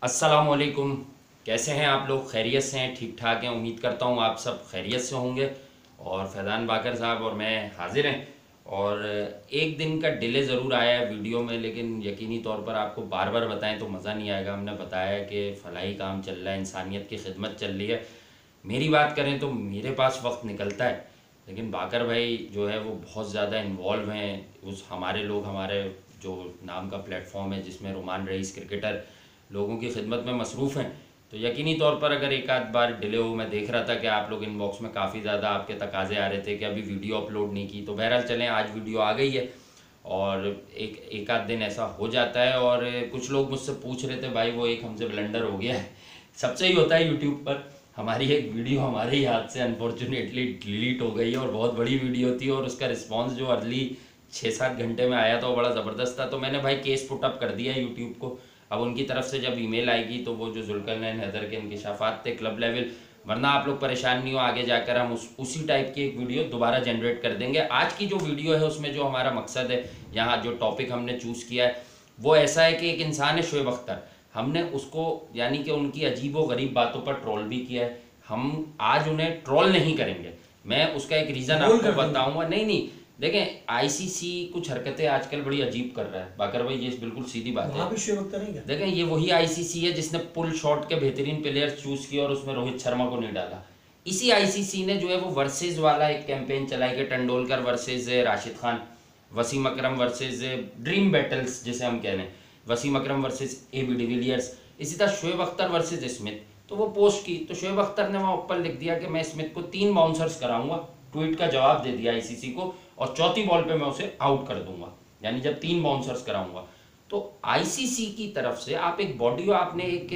अस्सलामुअलैकुम। कैसे हैं आप लोग? खैरियत से हैं? ठीक ठाक हैं? उम्मीद करता हूँ आप सब खैरियत से होंगे। और फैज़ान बाकर साहब और मैं हाजिर हैं। और एक दिन का डिले ज़रूर आया है वीडियो में, लेकिन यकीनी तौर पर आपको बार बार बताएं तो मज़ा नहीं आएगा। हमने बताया कि फ़लाही काम चल रहा है, इंसानियत की खिदमत चल रही है। मेरी बात करें तो मेरे पास वक्त निकलता है, लेकिन बाकर भाई जो है वो बहुत ज़्यादा इन्वॉल्व हैं। उस हमारे लोग, हमारे जो नाम का प्लेटफॉर्म है जिसमें रुमान रईस क्रिकेटर लोगों की खिदमत में मसरूफ़ हैं, तो यकीनी तौर पर अगर एक आध बार डिले हो, मैं देख रहा था कि आप लोग इनबॉक्स में काफ़ी ज़्यादा आपके तकाजे आ रहे थे कि अभी वीडियो अपलोड नहीं की, तो बहरहाल चलें आज वीडियो आ गई है। और एक आध दिन ऐसा हो जाता है। और कुछ लोग मुझसे पूछ रहे थे भाई वो एक हमसे ब्लंडर हो गया है। सबसे ही होता है यूट्यूब पर। हमारी एक वीडियो हमारे ही हाथ से अनफॉर्चुनेटली डिलीट हो गई है, और बहुत बड़ी वीडियो थी, और उसका रिस्पॉन्स जो अर्ली 6-7 घंटे में आया था वो बड़ा ज़बरदस्त था। तो मैंने भाई केस पुटअप कर दिया यूट्यूब को। अब उनकी तरफ से जब ईमेल आएगी तो वो जो जुल्करनैन हैदर के इंकिशाफात थे क्लब लेवल, वरना आप लोग परेशान नहीं हो, आगे जाकर हम उसी टाइप की एक वीडियो दोबारा जनरेट कर देंगे। आज की जो वीडियो है उसमें जो हमारा मकसद है, यहाँ जो टॉपिक हमने चूज़ किया है वो ऐसा है कि एक इंसान है शोएब अख्तर। हमने उसको यानी कि उनकी अजीब व गरीब बातों पर ट्रोल भी किया है। हम आज उन्हें ट्रोल नहीं करेंगे, मैं उसका एक रीज़न आपको बताऊंगा। नहीं, देखें आईसीसी कुछ हरकतें आजकल बड़ी अजीब कर रहा है बाकर भाई, ये बिल्कुल सीधी बात है। देखें ये वही आईसीसी है जिसने पुल शॉट के बेहतरीन प्लेयर्स चूज किए और उसमें रोहित शर्मा को नहीं डाला। इसी आईसीसी ने जो है वो वर्सेज वाला एक कैंपेन चलाई कि तेंदुलकर वर्सेज राशिद खान, वसीम अकरम वर्सेज ड्रीम बैटल्स जिसे हम कह रहे हैं, वसीम अकरम वर्सेज AB डिविलियर्स, इसी तरह शोएब अख्तर वर्सेज स्मिथ। तो वो पोस्ट की तो शोएब अख्तर ने वहाँ ऊपर लिख दिया कि मैं स्मिथ को 3 बाउंसर्स कराऊंगा, ट्वीट का जवाब दे दिया आईसीसी को, और चौथी बॉल पे मैं उसे आउट कर दूंगा, यानी जब 3 बाउंसर्स कराऊंगा। तो आईसीसी की तरफ से आप एक बॉडी, आपने एक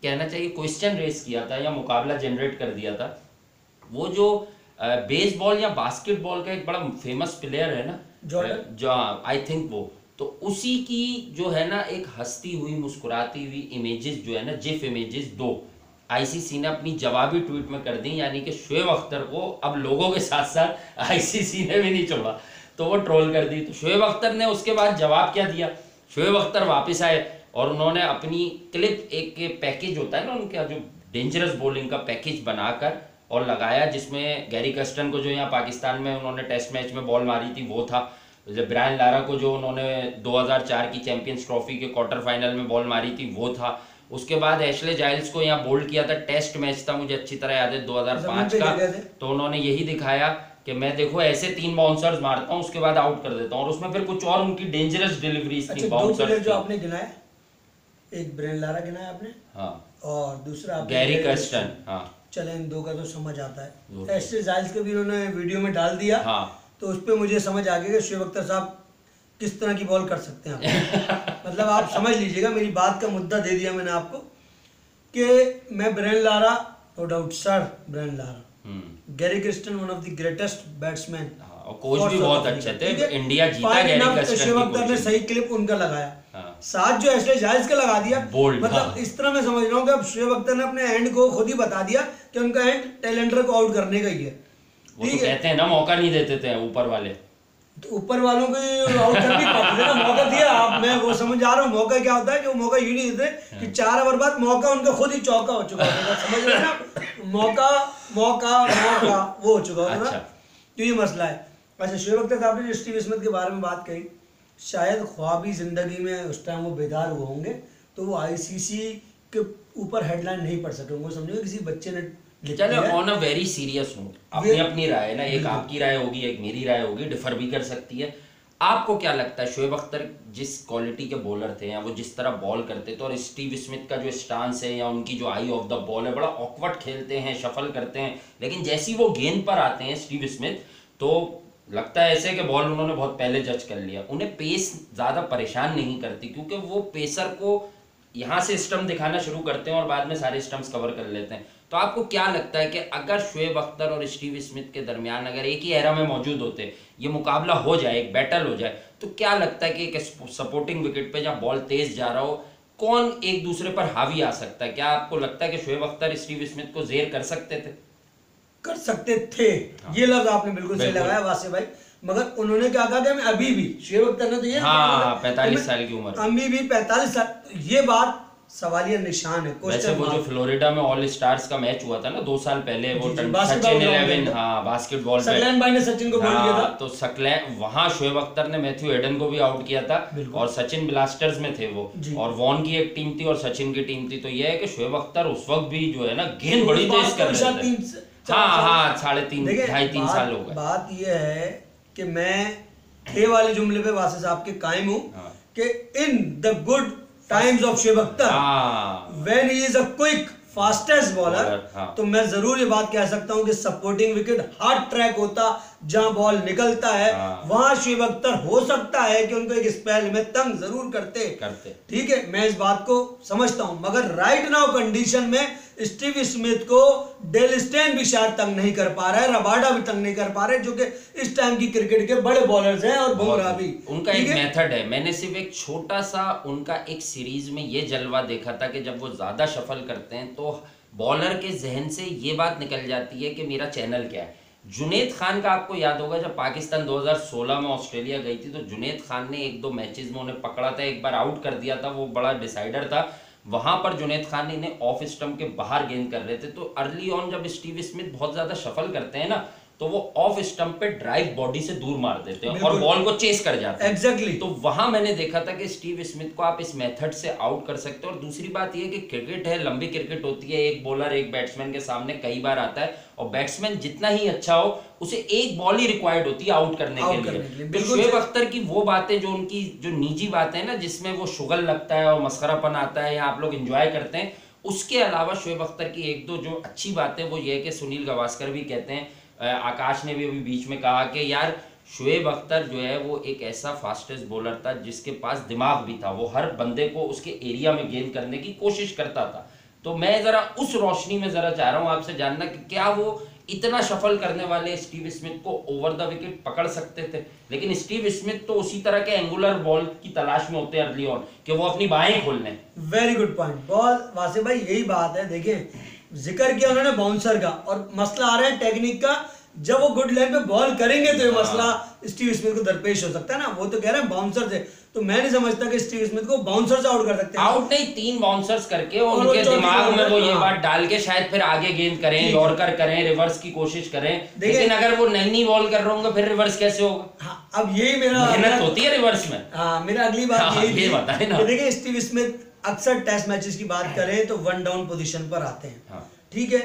कहना चाहिए क्वेश्चन रेस किया था या मुकाबला जनरेट कर दिया था। वो जो बेसबॉल या बास्केटबॉल का एक बड़ा फेमस प्लेयर है ना जॉर्डन, जो आई थिंक वो, तो उसी की जो है ना एक हंसती हुई मुस्कुराती हुई इमेजेस जो है ना, जिफ इमेजेस 2 आईसीसी ने अपनी जवाबी ट्वीट में कर दी, यानी कि शोएब अख्तर को अब लोगों के साथ साथ आईसीसी ने भी नहीं छोड़ा, तो वो ट्रोल कर दी। तो शोएब अख्तर ने उसके बाद जवाब क्या दिया, शोएब अख्तर वापस आए और उन्होंने अपनी क्लिप, एक पैकेज होता है ना उनका जो डेंजरस बॉलिंग का पैकेज बनाकर और लगाया, जिसमें गैरी कर्स्टन को जो यहाँ पाकिस्तान में उन्होंने टेस्ट मैच में बॉल मारी थी वो था, जब ब्रायन लारा को जो उन्होंने 2004 की चैंपियंस ट्रॉफी के क्वार्टर फाइनल में बॉल मारी थी वो था। उसके बाद एशले जाइल्स को यहाँ बोल्ड किया था, टेस्ट मैच था मुझे अच्छी तरह याद है 2005 का, तो उन्होंने यही दिखाया कि मैं देखो ऐसे 3 बाउंसर्स मारता हूँ उसके बाद आउट कर देता हूँ, और उसमें फिर कुछ और उनकी डेंजरस डिलीवरीज थी। बाउंसर्स जो आपने गिनाया, एक ब्रायन लारा गिनाया आपने, हाँ, और दूसरा गैरी कर्स्टन। हाँ, चले इन 2 का तो समझ आता है। एशले जाइल्स को भी उन्होंने वीडियो में डाल दिया। हाँ, तो उस पर मुझे समझ आ गया कि शोएब अख्तर साहब किस तरह की बॉल कर सकते हैं मतलब आप समझ लीजिएगा, मेरी बात का मुद्दा दे दिया मैंने आपको कि मैं Brian Lara, no doubt sir, Brian Lara, Gary Kirsten one of the greatest batsman, और कोच भी बहुत अच्छे थे, इंडिया जीता गैरी कर्स्टन। शोएब अख्तर ने सही क्लिप उनका लगाया, साथ जो एशले जाइल्स का लगा दिया, मतलब इस तरह मैं समझ रहा हूँ कि अब शोएब अख्तर ने अपने एंड को खुद ही बता दिया कि उनका एंड टैलेंटर को आउट करने का ही है। वो तो कहते हैं ना मौका नहीं देते थे ऊपर वाले, तो ऊपर वालों को आउट कर नहीं पाते थे ना, मौका दिया। आप, मैं वो समझ आ रहा हूँ मौका क्या होता है कि वो मौका यूं नहीं देते कि 4 ओवर बाद मौका उनका खुद ही चौका हो चुका होता था, समझ रहे ना, मौका मौका मौका वो हो चुका होता था। तो ये मसला है। अच्छा, शोएब अख्तर साहब ने स्टीव स्मिथ के बारे में बात कही, शायद ख्वाबी जिंदगी में उस टाइम वो बेदार हुए होंगे तो वो आईसीसी के ऊपर हेडलाइन नहीं पढ़ सके होंगे, समझो किसी बच्चे ने। चलो on a very serious note, अपनी अपनी राय है ना, एक आपकी राय होगी एक मेरी राय होगी, डिफर भी कर सकती है। आपको क्या लगता है शोएब अख्तर जिस क्वालिटी के बॉलर थे या वो जिस तरह बॉल करते थे, और स्टीव स्मिथ का जो स्टांस है या उनकी जो आई ऑफ द बॉल है, बड़ा ऑकवर्ड खेलते हैं, शफल करते हैं, लेकिन जैसी वो गेंद पर आते हैं स्टीव स्मिथ तो लगता है ऐसे कि बॉल उन्होंने बहुत पहले जज कर लिया। उन्हें पेस ज़्यादा परेशान नहीं करती, क्योंकि वो पेसर को यहाँ से स्टंप दिखाना शुरू करते हैं और बाद में सारे स्टंप्स कवर कर लेते हैं। तो आपको क्या लगता है कि अगर शोएब अख्तर और स्टीव स्मिथ के दरमियान अगर एक ही एरा में मौजूद होते, ये मुकाबला हो जाए, एक बैटल हो जाए, तो क्या लगता है कि एक सपोर्टिंग विकेट पे जहाँ बॉल तेज जा रहा हो, कौन एक दूसरे पर हावी आ सकता है? क्या आपको लगता है कि शोएब अख्तर स्टीव स्मिथ को जेर कर सकते थे? कर सकते थे, हाँ। ये लफ्ज आपने बिल्कुल सही लगाया वासे भाई, मगर उन्होंने क्या कहा कि मैं अभी भी, शोएब अख्तर ने तो ये 45 साल की उम्र, अभी भी 45 साल, ये बात सवालिया निशान है। वैसे वो जो फ्लोरिडा में ऑल स्टार्स का मैच हुआ था ना 2 साल पहले, वो सचिन 11, हाँ बास्केटबॉल सकलैन भाई ने सचिन को बोल दिया था, तो सकलैन वहां शोएब अख्तर ने मैथ्यू एडन को भी आउट किया था, और सचिन ब्लास्टर्स में थे वो, और वॉन की एक टीम थी और सचिन की टीम थी। तो ये है कि शोएब अख्तर उस वक्त भी जो है ना गेंद बड़ी तेज कर रहे थे। हाँ 3.5 साल हो गए। बात ये है कि मैं थे वाले जुमले पे वासिफ साहब के कायम हूँ कि in the good times of Shoaib Akhtar when he is a quick fastest bowler, तो मैं जरूर ये बात कह सकता हूं कि सपोर्टिंग विकेट हार्ड ट्रैक होता, जहां बॉल निकलता है वहां शोएब अख्तर हो सकता है कि उनको एक स्पेल में तंग जरूर करते। ठीक है, मैं इस बात को समझता हूं, मगर राइट नाउ कंडीशन में स्टीव स्मिथ को डेल स्टेन भी शायद तंग नहीं कर पा रहा है, रबाडा भी तंग नहीं कर पा रहे, जो कि इस टाइम की क्रिकेट के बड़े बॉलर्स हैं, और बुमराह भी। उनका एक मेथड है, मैंने सिर्फ एक छोटा सा उनका एक सीरीज में ये जलवा देखा था कि जब वो ज्यादा शफल करते हैं तो बॉलर के जहन से ये बात निकल जाती है कि मेरा चैनल क्या है। जुनैद खान का आपको याद होगा जब पाकिस्तान 2016 में ऑस्ट्रेलिया गई थी, तो जुनैद खान ने 1-2 मैचेस में उन्हें पकड़ा था, एक बार आउट कर दिया था, वो बड़ा डिसाइडर था। वहां पर जुनैद खान ने इन्हें ऑफ स्टंप के बाहर गेंद कर रहे थे, तो अर्ली ऑन जब स्टीव स्मिथ बहुत ज्यादा शफल करते हैं ना, तो वो ऑफ स्टंप पे ड्राइव बॉडी से दूर मार देते हैं और बॉल को चेस कर जाते हैं। एग्जैक्टली। तो वहां मैंने देखा था कि स्टीव स्मिथ को आप इस मेथड से आउट कर सकते हो। और दूसरी बात ये कि क्रिकेट है, लंबी क्रिकेट होती है, एक बॉलर एक बैट्समैन के सामने कई बार आता है, और बैट्समैन जितना ही अच्छा हो उसे एक बॉल ही रिक्वायर्ड होती है आउट करने के लिए। तो शोएब अख्तर की वो बातें, जो उनकी जो निजी बातें हैं ना, जिसमें वो शुगल लगता है और मस्खरापन आता है या आप लोग एंजॉय करते हैं, उसके अलावा शोएब अख्तर की 1-2 जो अच्छी बातें वो ये है कि सुनील गावस्कर भी कहते हैं, आकाश ने भी अभी बीच में कहा कि यार शोएब अख्तर जो है वो एक ऐसा फास्टेस्ट बॉलर था जिसके पास दिमाग भी था, वो हर बंदे को उसके एरिया में गेंद करने की कोशिश करता था। तो मैं जरा उस रोशनी में जरा चाह रहा हूं आपसे जानना कि क्या वो इतना शफल करने वाले स्टीव स्मिथ को ओवर द विकेट पकड़ सकते थे। लेकिन स्टीव स्मिथ तो उसी तरह के एंगुलर बॉल की तलाश में होते हैं अर्ली ऑन कि वो अपनी बाहें खोल लें। Very good point ball Wasif भाई, यही बात है। देखिए जिक्र किया उन्होंने बाउंसर का, और मसला आ रहा है टेक्निक का। जब वो गुड लाइन पे बॉल करेंगे तो ये मसला स्टीव स्मिथ को दरपेश हो सकता है ना। वो तो कह रहे हैं बाउंसर से, तो मैं नहीं समझता कि स्टीव स्मिथ को बाउंसर से आउट कर सकते हैं। आउट नहीं, 3 बाउंसर्स करके उनके दिमाग में वो ये बात डाल के शायद फिर आगे गेंद करें, यॉर्कर करें, रिवर्स की कोशिश करें। लेकिन अगर वो नई बॉल कर रहे होंगे फिर रिवर्स कैसे होगा? हाँ, अब यही मेरा मेहनत होती है रिवर्स में। हाँ, मेरा अगली बात यही बताए ना। देखिए स्टीव स्मिथ अक्सर टेस्ट मैचेस की बात करें तो 1 डाउन पोजीशन पर आते हैं, ठीक है।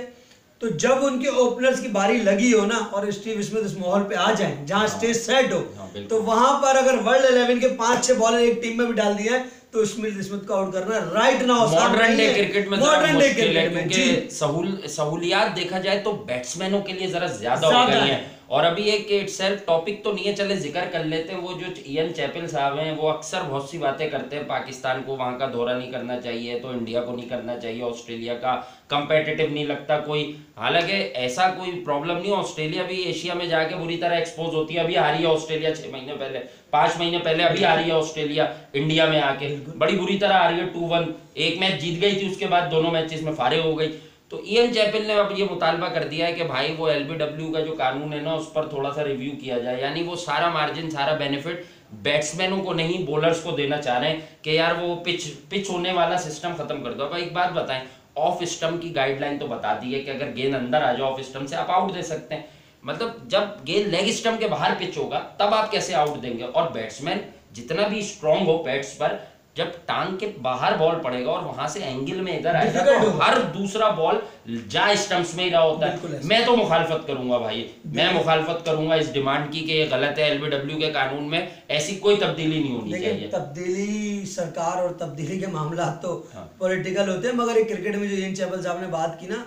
तो जब उनके ओपनर्स की बारी लगी हो ना और स्टीव स्मिथ उस माहौल पे आ जाए जहां स्टेज सेट हो, तो वहां पर अगर वर्ल्ड 11 के 5-6 बॉलर एक टीम में भी डाल दिया है तो स्मिथ को आउट करना right now modern day cricket में मुश्किल है, क्योंकि सहूलियात देखा जाए तो बैट्समैनों के लिए जरा ज्यादा हो गई है। और अभी एक इटसेल्फ टॉपिक तो नहीं है, चले जिक्र कर लेते हैं। वो जो इयन चैपल साहब हैं वो अक्सर बहुत सी बातें करते हैं, पाकिस्तान को वहां का दौरा नहीं करना चाहिए तो इंडिया को नहीं करना चाहिए, ऑस्ट्रेलिया का कंपेटिटिव नहीं लगता कोई। हालांकि ऐसा कोई प्रॉब्लम नहीं, ऑस्ट्रेलिया भी एशिया में जाके बुरी तरह एक्सपोज होती है। अभी आ रही है ऑस्ट्रेलिया 6 महीने पहले, 5 महीने पहले अभी आ रही है ऑस्ट्रेलिया इंडिया में आके, बड़ी बुरी तरह आ रही है। 2-1 एक मैच जीत गई थी, उसके बाद दोनों मैचेस में फारिग हो गई। तो इयन चैपल ने अब ये मुतालबा कर दिया है कि भाई वो एलबीडब्ल्यू का जो कानून है ना उस पर थोड़ा सा रिव्यू किया जाए, यानी वो सारा मार्जिन, सारा बेनिफिट बैट्समैनों को नहीं बॉलर्स को देना चाह रहे हैं कि यार वो पिच होने वाला सिस्टम खत्म कर दो। अब एक बात बताएं, ऑफ स्टंप की गाइडलाइन तो बता दी है कि अगर गेंद अंदर आ जाए ऑफ स्टंप से आप आउट दे सकते हैं। मतलब जब गेंद लेग स्टंप के बाहर पिच होगा तब आप कैसे आउट देंगे? और बैट्समैन जितना भी स्ट्रांग हो पैड्स पर, जब टांग के बाहर बॉल पड़ेगा और वहां से एंगल में इधर आएगा तो हर दूसरा बॉल जा स्टंप्स में ही रहा होता है। मैं तो मुखालफत करूंगा भाई, मैं मुखालफत करूंगा इस डिमांड की कि ये गलत है, एलबीडब्ल्यू के कानून में ऐसी कोई तब्दीली नहीं होनी चाहिए। तब्दीली सरकार और तब्दीली के मामला तो पॉलिटिकल होते हैं, मगर एक क्रिकेट में जो इयन चैपल साहब ने बात की ना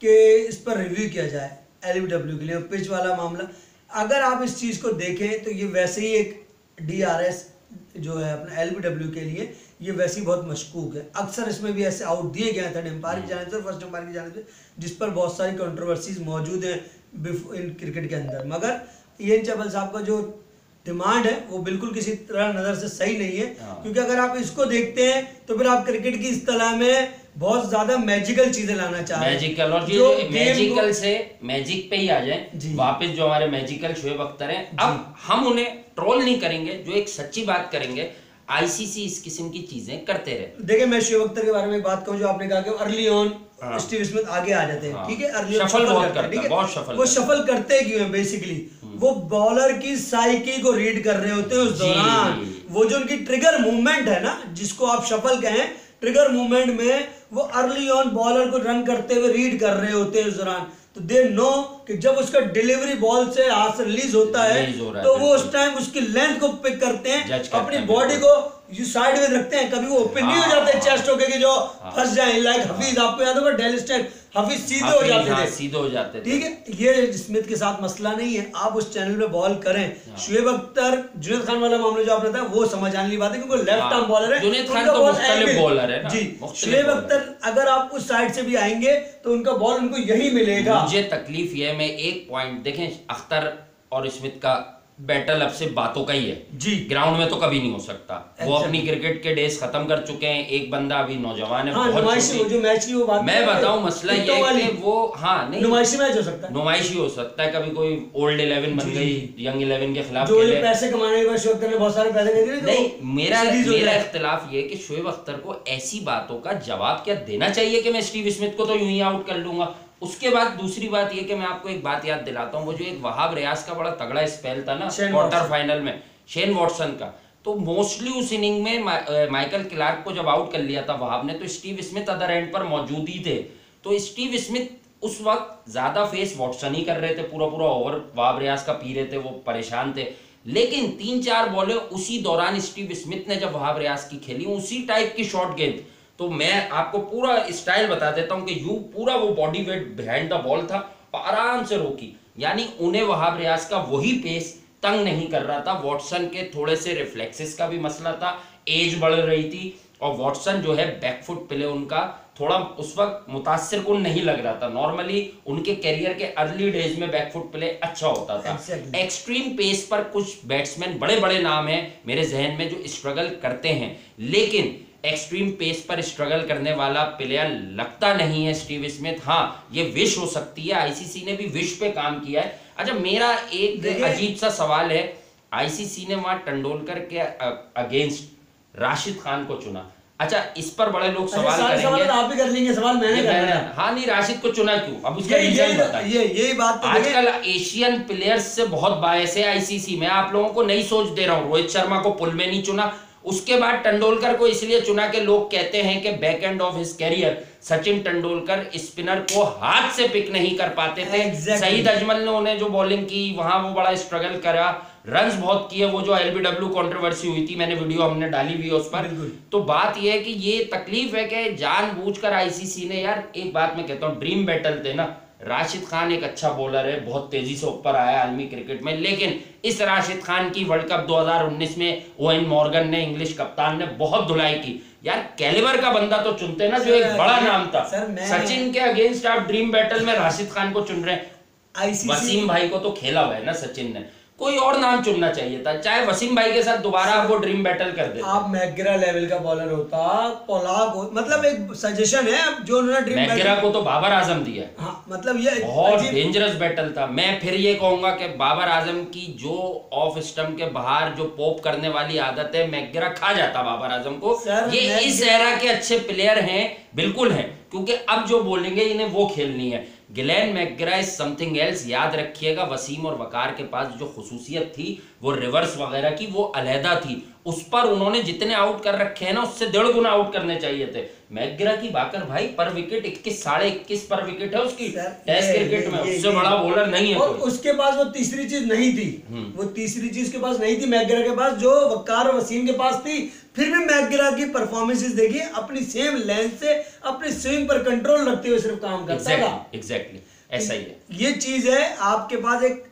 कि इस पर रिव्यू किया जाए एलबीडब्ल्यू के लिए, पिच वाला मामला, अगर आप इस चीज को देखें तो ये वैसे ही एक डीआरएस जो है अपना एलबीडब्ल्यू के लिए ये वैसे ही बहुत मशकूक है। अक्सर इसमें भी ऐसे आउट दिए गए थर्ड एम्पायर की जाने से, फर्स्ट एम्पायर की जाने से, जिस पर बहुत सारी कंट्रोवर्सीज मौजूद हैं इन क्रिकेट के अंदर। मगर इयन चैपल साहब का जो डिमांड है वो बिल्कुल किसी तरह नजर से सही नहीं है, क्योंकि अगर आप इसको देखते हैं तो फिर आप क्रिकेट की इस तला में बहुत ज्यादा मैजिकल चीजें लाना चाह रहे हैं। मैजिकल, और जो मैजिकल से मैजिक पे ही आ जाए वापस, जो हमारे मैजिकल शोएब अख्तर हैं। अब हम उन्हें ट्रोल नहीं करेंगे, जो एक सच्ची बात करेंगे। आईसीसी इस किस्म की चीजें करते रहे। देखिए मैं शोएब अख्तर के बारे में एक बात कहूँ, जो आपने कहा कि अर्ली ऑन स्टीव स्मिथ आगे आ जाते हैं, ठीक है, अर्ली ऑन शफल बहुत करते हैं, ठीक है, बहुत शफल वो शफल करते क्यों हैं बेसिकली, वो बॉलर की साइकी को रीड कर रहे होते हैं उस दौरान। वो जो उनकी ट्रिगर मूवमेंट है ना, जिसको आप शफल कहें, ट्रिगर मूवमेंट में वो अर्ली ऑन बॉलर को रन करते हुए रीड कर रहे होते हैं उस दौरान। तो दे नो कि जब उसका डिलीवरी बॉल से हाथ से रिलीज होता है तो वो उस टाइम उसकी लेंथ को पिक करते हैं, अपनी बॉडी को यू साइड में रखते हैं, कभी वो ओपन नहीं हो जाते चेस्ट होके कि जो फंस जाए, लाइक हफीज, आपको याद होगा डेल स्टाइल, हफीज सीधे हो जाते थे, सीधे हो जाते थे, ठीक है। ये स्मिथ के साथ मसला नहीं है, आप उस चैनल पे बॉल करें। शोएब अख्तर जुनैद खान वाला मामला जो आपने बताया वो समझ आने वाली बात है, क्योंकि लेफ्ट आर्म बॉलर है, जुनैद खान तो मुख्तलिफ बॉलर है ना जी। शोएब अख्तर अगर आप उस साइड से भी आएंगे तो उनका बॉल उनको यही मिलेगा। मुझे तकलीफ ये है, मैं एक पॉइंट देखें, अख्तर और स्मिथ का बैटल अब से बातों का ही है जी, ग्राउंड में तो कभी नहीं हो सकता। वो अपनी क्रिकेट के डेज खत्म कर चुके हैं, एक बंदा अभी नौजवान है, नुमाइशी जो मैच की वो बात मैं बताऊं, मसला ये है कि वो नहीं नुमाइशी मैच हो सकता है, नुमाइशी हो सकता है, कभी कोई ओल्ड 11 बन गई, यंग 11 के खिलाफ जो ये पैसे कमाने के बाद शोएब अख्तर ने बहुत सारे पैसे दे दिए। नहीं, मेरा इख्तिलाफ ये कि शोएब अख्तर को ऐसी बातों का जवाब क्या देना चाहिए कि मैं स्टीव स्मिथ को तो यूं ही आउट कर लूंगा। उसके बाद दूसरी बात ये कि मैं आपको एक बात याद दिलाता हूं, वो जो एक वहाब रियाज का बड़ा तगड़ा स्पेल था ना क्वार्टर फाइनल में शेन वॉटसन का, तो मोस्टली उस इनिंग में माइकल क्लार्क को जब आउट कर लिया था वहाब ने, तो स्टीव स्मिथ अदर एंड पर मौजूद ही थे। तो स्टीव स्मिथ उस वक्त ज्यादा फेस वॉटसन ही कर रहे थे, पूरा ओवर वहाब रियाज का पी रहे थे, वो परेशान थे। लेकिन 3-4 बॉलें उसी दौरान स्टीव स्मिथ ने जब वहाब रियाज की खेली, उसी टाइप की शॉर्ट गेंद, तो मैं आपको पूरा स्टाइल बता देता हूं कि यू पूरा वो body weight behind the ball था और आराम से रोकी, यानी उन्हें वहाब रियाज का वही पेस तंग नहीं कर रहा था। वॉटसन के थोड़े से रिफ्लेक्सेस का भी मसला था, एज बढ़ रही थी, और वॉटसन जो है बैकफुट प्ले उनका थोड़ा उस वक्त मुतासिर कुन नहीं लग रहा था। नॉर्मली उनके कैरियर के अर्ली डेज में बैकफुट प्ले अच्छा होता था। एक्सट्रीम पेस पर कुछ बैट्समैन बड़े नाम हैं मेरे जहन में जो स्ट्रगल करते हैं, लेकिन एक्सट्रीम पेस पर स्ट्रगल करने वाला प्लेयर लगता नहीं है स्टीव स्मिथ। हाँ, ये विश हो सकती है, आईसीसी ने भी विश पे काम किया है। अच्छा, मेरा एक अजीब सा सवाल है, आईसीसी ने वहां तेंदुलकर के अगेंस्ट राशिद खान को चुना। अच्छा, इस पर बड़े लोग सवाल करेंगे, आप भी कर लेंगे सवाल, मैंने करना है। हाँ नहीं, राशिद को चुना क्यों, अब उसका रीजन बताइए। यही बात आजकल एशियन प्लेयर्स से बहुत बायस है आईसीसी। मैं आप लोगों को नई सोच दे रहा हूँ, रोहित शर्मा को पुल में नहीं चुना, उसके बाद तेंदुलकर को इसलिए चुना कि लोग कहते हैं कि back end of his career Sachin Tendulkar spinner को हाथ से पिक नहीं कर पाते थे। सईद अजमल ने उन्हें जो बॉलिंग की वहां वो बड़ा स्ट्रगल करा, रन्स बहुत किए, वो जो एलबीडब्ल्यू कंट्रोवर्सी हुई थी, मैंने वीडियो हमने डाली हुई है उस पर। तो बात यह है कि ये तकलीफ है कि जानबूझकर आईसीसी ने, यार एक बात मैं कहता हूँ, ड्रीम बैटल थे ना, राशिद खान एक अच्छा बॉलर है, बहुत तेजी से ऊपर आया आलमी क्रिकेट में, लेकिन इस राशिद खान की वर्ल्ड कप 2019 में ओवेन मॉर्गन ने, इंग्लिश कप्तान ने बहुत धुलाई की। यार कैलिबर का बंदा तो चुनते ना, जो एक बड़ा नाम था। सचिन के अगेंस्ट आप ड्रीम बैटल में राशिद खान को चुन रहे हैं। वसीम भाई को तो खेला हुआ है ना सचिन ने, कोई और नाम चुनना चाहिए था, चाहे वसीम भाई के साथ दोबारा आपको ड्रीम बैटल कर दे। आप मैकग्रा लेवल का बॉलर होता, पोलार्ड हो, मतलब एक सजेशन है जो उन्होंने ड्रीम मैकग्रा को तो बाबर आजम दिया। हाँ, मतलब ये बहुत डेंजरस बैटल था। मैं फिर ये कहूंगा कि बाबर आजम की जो ऑफ स्टंप के बाहर जो पॉप करने वाली आदत है, मैकग्रा खा जाता बाबर आजम को। ये इस एरा के अच्छे प्लेयर हैं, बिल्कुल हैं, क्योंकि अब जो बोलेंगे इन्हें वो खेलनी है। Glenn McGrath is something else. याद रखिएगा, वसीम और वकार के पास जो खुसूसियत थी वो रिवर्स वगैरह की, वो अलहदा थी। उस पर उन्होंने जितने आउट कर रखे हैं ना, उससे 1.5 गुना आउट करने चाहिए थे। मैकग्रा की बाकर भाई पर विकेट 21 साढ़े 21 पर विकेट है उसकी टेस्ट क्रिकेट में, उससे बड़ा बॉलर नहीं है और उसके पास वो तीसरी चीज नहीं थी, वो तीसरी चीज के पास नहीं थी मैकग्रा के पास, जो वकार और वसीम के पास थी। फिर भी मैकग्रा की परफॉर्मेंसेस देखिए, अपनी सेम लेंथ से अपने स्विंग पर कंट्रोल रखते हुए सिर्फ काम करता था। एग्जैक्टली ऐसा ही है। ये चीज है, आपके पास एक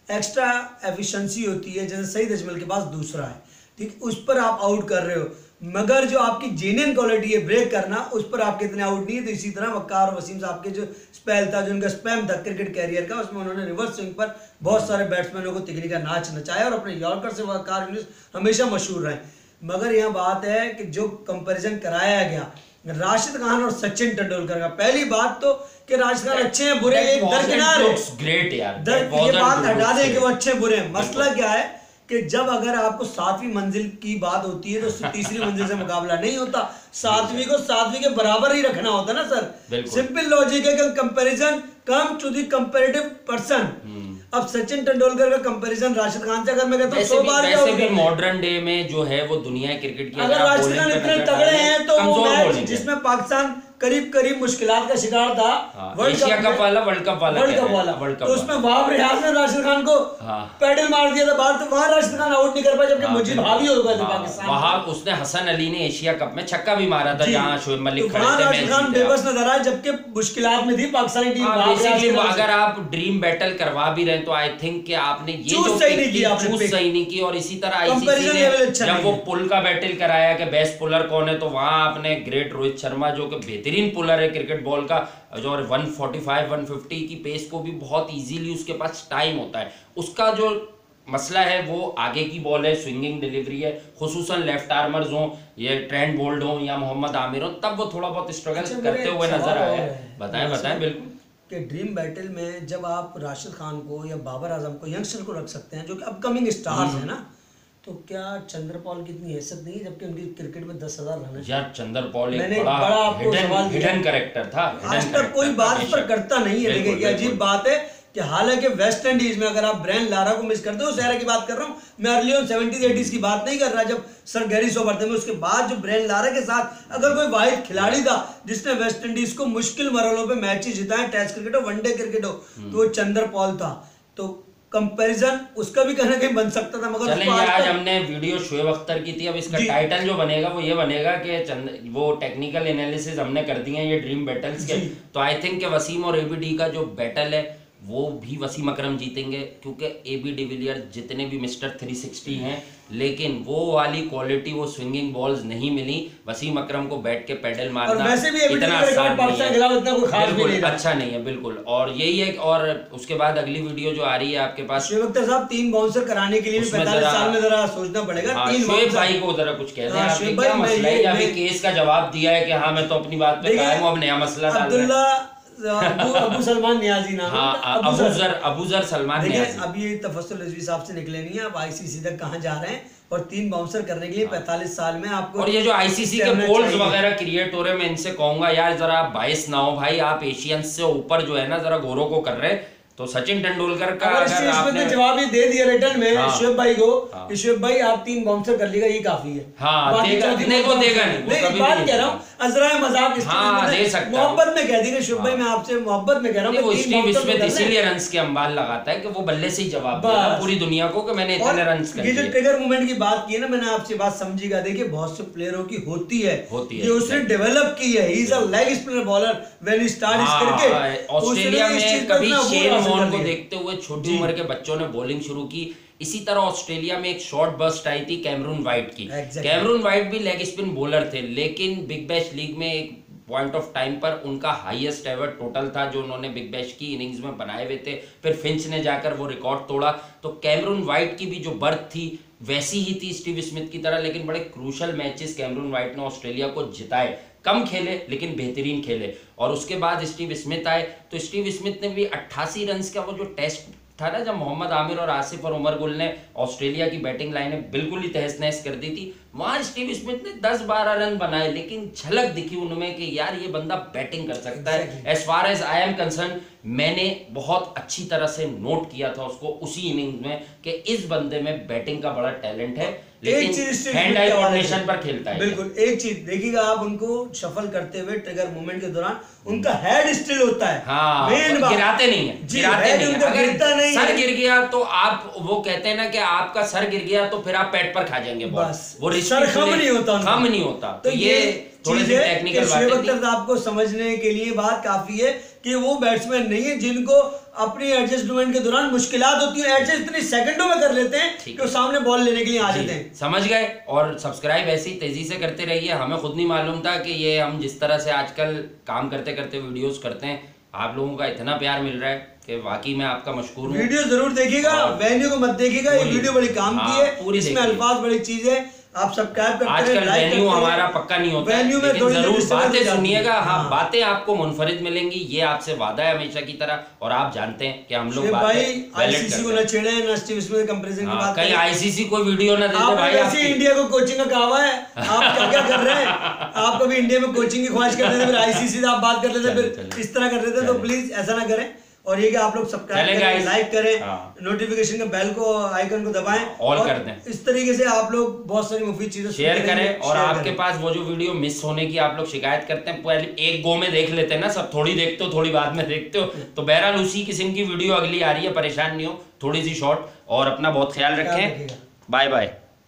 एक्स्ट्रा एफिशिएंसी होती है, जैसे सईद अजमल के पास दूसरा है, ठीक, उस पर आप आउट कर रहे हो, मगर जो आपकी जेन्युइन क्वालिटी है ब्रेक करना, उस पर आपके इतने आउट नहीं है। तो इसी तरह वकार और वसीम साहब के जो स्पेल था, जो उनका स्पैम था क्रिकेट कैरियर का, उसमें उन्होंने रिवर्स स्विंग पर बहुत सारे बैट्समैनों को तिगड़ी का नाच नचाया, और अपने यॉर्कर से वकार हमेशा मशहूर रहे। मगर यह बात है कि जो कंपैरिजन कराया गया राशिद खान और सचिन तेंदुलकर का, पहली बात तो कि राशिद खान अच्छे हैं बुरे एक दरकिनार है, ग्रेट यार, ये बात हटा दें कि वो अच्छे बुरे हैं। मसला क्या है कि जब अगर आपको 7वीं मंजिल की बात होती है तो तीसरी मंजिल से मुकाबला नहीं होता, 7वीं को 7वीं के बराबर ही रखना होता ना सर। सिंपल लॉजिक है कि comparison come to the comparative person. अब सचिन तेंदुलकर का कंपैरिजन राशिद खान से अगर मैं कहता हूं 100 बार वैसे भी मॉडर्न डे में जो है वो दुनिया क्रिकेट की अगर राशिद खान इतने तगड़े हैं तो वो मैच जिसमें पाकिस्तान करीब मुश्किलात का शिकार था, एशिया कप वाला, वर्ल्ड कप वाला, तो उसमें वहाब रियाज ने राशिद खान को पैडल मार दिया था बाहर, तो वहां राशिद खान आउट नहीं कर पाया, जबकि मुझे भाभी हो गया था पाकिस्तान। वहां उसने हसन अली ने एशिया कप में छक्का भी मारा था जहां शोएब मलिक खड़े थे, राशिद खान बेबस नजर आया, जबकि मुश्किलात में थी पाकिस्तानी टीम। बेसिकली अगर आप ड्रीम बैटल करवा भी रहे तो आई थिंक कि आपने ये जो चूज सही नहीं की, और इसी तरह आईसीसी ने जब वो पुल का बैटल कराया कि बेस्ट पुलर कौन है, तो वहां आपने ग्रेट रोहित शर्मा जो कि बेहतरीन पुलर है क्रिकेट बॉल का, जो 145-150 की पेस को भी बहुत इजीली उसके पास टाइम होता है, उसका जो मसला है वो आगे की बॉल है, स्विंगिंग डिलीवरी है, खुसूसन लेफ्ट आर्मर्स हो, ये ट्रेंट बोल्ट हो या मोहम्मद आमिर हो, तब वो थोड़ा बहुत स्ट्रगल करते हुए नजर आया। बताएं बिल्कुल कि ड्रीम बैटल में जब आप राशिद खान को या बाबर आजम को, यंगस्टर को रख सकते हैं जो कि अपकमिंग स्टार्स है ना, तो क्या चंद्रपॉल की इतनी हैसियत नहीं है, जबकि उनकी क्रिकेट में 10,000 रन है यार। चंद्रपॉल एक बड़ा हिडन कैरेक्टर था, आज तक कोई बात इस पर करता नहीं है। देखिए ये अजीब बात है कि हालांकि वेस्ट इंडीज में अगर आप ब्रेन लारा को मिस करते हो, सहरा की बात कर रहा हूँ मैं, अर्ली ऑन 70s-80s की बात नहीं कर रहा, जब सर गैरी सोबर थे, उसके बाद जो ब्रेन लारा के साथ अगर कोई वाहिद खिलाड़ी था जिसने वेस्ट इंडीज को मुश्किल मरहलों पे मैचेस जिताए, टेस्ट क्रिकेट हो, वनडे क्रिकेट हो, तो वो चंद्रपॉल था। तो कंपैरिजन उसका भी कहीं ना कहीं बन सकता था, मगर चलें आज हमने वीडियो शोएब अख्तर की थी, अब इसका टाइटल जो बनेगा वो ये बनेगा कि वो टेक्निकल एनालिसिस हमने कर दिए हैं ये ड्रीम बैटल्स के, तो आई थिंक कि वसीम और एबीडी का जो बैटल है वो भी वसीम अकरम जीतेंगे, क्योंकि एबी डिविलियर जितने भी मिस्टर 360 हैं, लेकिन वो वाली क्वालिटी, वो स्विंगिंग बॉल्स नहीं मिली वसीम अकरम को बैठ के पैडल मारना इतना आसान नहीं है, अच्छा नहीं है बिल्कुल। और यही है, और उसके बाद अगली वीडियो जो आ रही है आपके पास, शोएब अख्तर साहब 3 बाउंसर कराने के लिए 45 साल में जरा सोचना पड़ेगा। शोएब भाई को जरा कुछ कह दें, क्या मसला है? अभी केस का जवाब दिया है कि हाँ मैं तो अपनी बात पे कायम हूं, अब नया मसला डाल रहे हैं। अबू सलमान नियाजी नाम, अबूजर सलमान नियाजी। अब ये तफस्सुल रिजवी साहब से निकले नहीं है, अब आईसीसी तक कहां जा रहे हैं, और 3 बाउंसर करने के लिए 45 साल में आपको, और ये जो आईसीसी के पोल्स वगैरह क्रिएट हो रहे हैं, मैं इनसे कहूंगा यार जरा बायस ना हो भाई, आप एशियंस से ऊपर जो है ना जरा गोरों को कर रहे हैं। तो सचिन तेंदुलकर का अगर आपने जवाब ही दे दिया रिटर्न में शोएब भाई को कि शोएब भाई आप 3 बाउंसर कर लीजिएगा, ये काफी है। हाँ देगा नहीं, वो देगा नहीं, बात कह रहा हूँ अजराए मजाक, दे सकता मोहब्बत में कह देंगे शोएब भाई, मैं आपसे मोहब्बत में कह रहा हूँ, स्टीव स्मिथ इसीलिए रन्स के अंबाल लगाता है कि वो बल्ले से ही जवाब देगा पूरी दुनिया को कि मैंने इतने रन्स कर दिए। ये जो ट्रिगर मूवमेंट की बात की है ना, मैंने आपसे बात समझीगा, देखिए बहुत से प्लेयरों की होती है ये उसने डेवलप की है, he is a leg spinner bowler when he starts cricket. Australia में कभी शेन वॉर्न को देखते हुए छोटी उम्र के बच्चों ने बॉलिंग शुरू की, इसी तरह ऑस्ट्रेलिया में एक शॉर्ट बस्ट आई थी कैमरून वाइट की। कैमरून वाइट भी लेग स्पिन बॉलर थे, लेकिन बिग बैश लीग में एक पॉइंट ऑफ टाइम पर उनका हाईएस्ट एवर टोटल था जो उन्होंने बिग बैश की इनिंग्स में बनाए हुए थे, फिर फिंच ने जाकर वो रिकॉर्ड तोड़ा। तो कैमरून वाइट की भी जो बर्थ थी वैसी ही थी स्टीव स्मिथ की तरह, लेकिन बड़े क्रूशल मैचेस कैमरून वाइट ने ऑस्ट्रेलिया को जिताए, कम खेले लेकिन बेहतरीन खेले। और उसके बाद स्टीव स्मिथ आए, तो स्टीव स्मिथ ने भी 88 रन का वो जो टेस्ट था ना, जब मोहम्मद आमिर और आसिफ और उमर गुल ने ऑस्ट्रेलिया की बैटिंग लाइनें बिल्कुल ही तहस नहस कर दी थी, वहां स्टीव स्मिथ ने 10-12 रन बनाए, लेकिन झलक दिखी उनमें कि यार ये बंदा बैटिंग कर सकता है। As far as I am concerned, मैंने बहुत अच्छी तरह से नोट किया था उसको उसी इनिंग्स में कि इस बंदे में बैटिंग का बड़ा टैलेंट है, लेकिन हैंड आई कोऑर्डिनेशन पर खेलता है। बिल्कुल एक चीज देखिएगा आप, उनको शफल करते हुए ट्रिगर मूवमेंट के दौरान उनका हेड स्टिल होता है, हाँ, गिराते नहीं है, गिराते नहीं है। अगर सर गिर गया तो आप वो कहते हैं ना कि आपका सर गिर गया तो फिर आप पेट पर खा जाएंगे, बस वो सर कम नहीं होता। तो ये थोड़ी सी टेक्निकल बातें थी। आपको समझने के लिए बात काफी है कि वो बैट्समैन नहीं है जिनको अपनी एडजस्टमेंट के दौरान मुश्किलात होती है, एडजस्ट इतनी सेकंडों में कर लेते हैं कि वो सामने बॉल लेने के लिए आ जाते हैं। समझ गए। और सब्सक्राइब ऐसे ही तेजी से करते रहिए, हमें खुद नहीं मालूम था कि ये हम जिस तरह से आजकल काम करते करते वीडियोस करते हैं, आप लोगों का इतना प्यार मिल रहा है कि वाकई मैं आपका मशकूर हूं। वीडियो जरूर देखिएगा, वेन्यू को मत देखिएगा, ये वीडियो बड़ी काम की है, इसमें अल्फाज बड़ी चीज है, आप सब्सक्राइब करते आजकल हैं, लाइक वेन्यू करते हैं। हमारा पक्का नहीं होता वेन्यू में लेकिन थोड़ी जरूर डिस्टर्बेंस बातें हो जाती सुनिएगा। है। हाँ, हाँ। बातें आपको मुनफरिद मिलेंगी, ये आपसे वादा है हमेशा की तरह। और आप जानते हैं कि हम लोग शेख बातें भाई वैलिड आईसीसी को करते न छेड़े, न स्टीव स्मिथ कंपैरिजन की हैं। बात कहीं करें। आईसीसी कोई वीडियो ना देते आपने भाई वैसे आपकी। इंडिया को कोचिंग का कहा हुआ है, आप क्या क्या कर रहे हैं? आप कभी इंडिया में कोचिंग की ख्वाहिश करते थे, फिर आईसीसी से आप बात कर लेते, चलिए, फिर चलिए। इस तरह कर रहे थे। तो प्लीज ऐसा ना करें। और ये कि आप लोग सब्सक्राइब चलें करें, guys। लाइक करें, हाँ। नोटिफिकेशन के बेल को आइकन को दबाएं, ऑल और कर दें। इस तरीके से आप लोग बहुत सारी मुफीद चीजें शेयर सीखते रहेंगे, करें। और शेयर आपके करें। पास वो जो वीडियो मिस होने की आप लोग शिकायत करते हैं, पहले एक गो में देख लेते हैं ना सब, थोड़ी देखते हो थोड़ी बाद में देखते हो। तो बहरहाल उसी किस्म की वीडियो अगली आ रही है, परेशान नहीं हो, थोड़ी सी शॉर्ट। और अपना बहुत ख्याल रखें। रखिएगा। Bye bye.